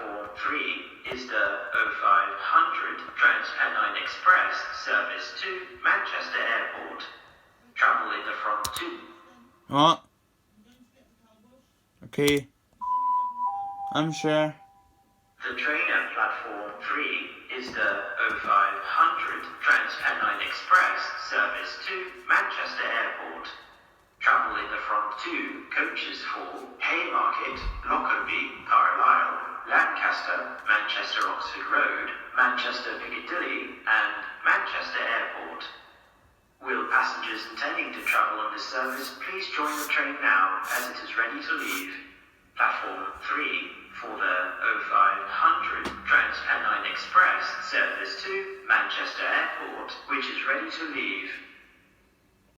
Platform 3 is the 0500 Transpennine Express service to Manchester Airport. Travel in the front two. Okay. I'm sure. The train at Platform 3 is the 0500 Transpennine Express service to Manchester Airport. Travel in the front two coaches for Haymarket, Lockerbie, Carlisle, Lancaster, Manchester Oxford Road, Manchester Piccadilly and Manchester Airport. Will passengers intending to travel on this service please join the train now as it is ready to leave. Platform 3 for the 0500 Transpennine Express service to Manchester Airport, which is ready to leave.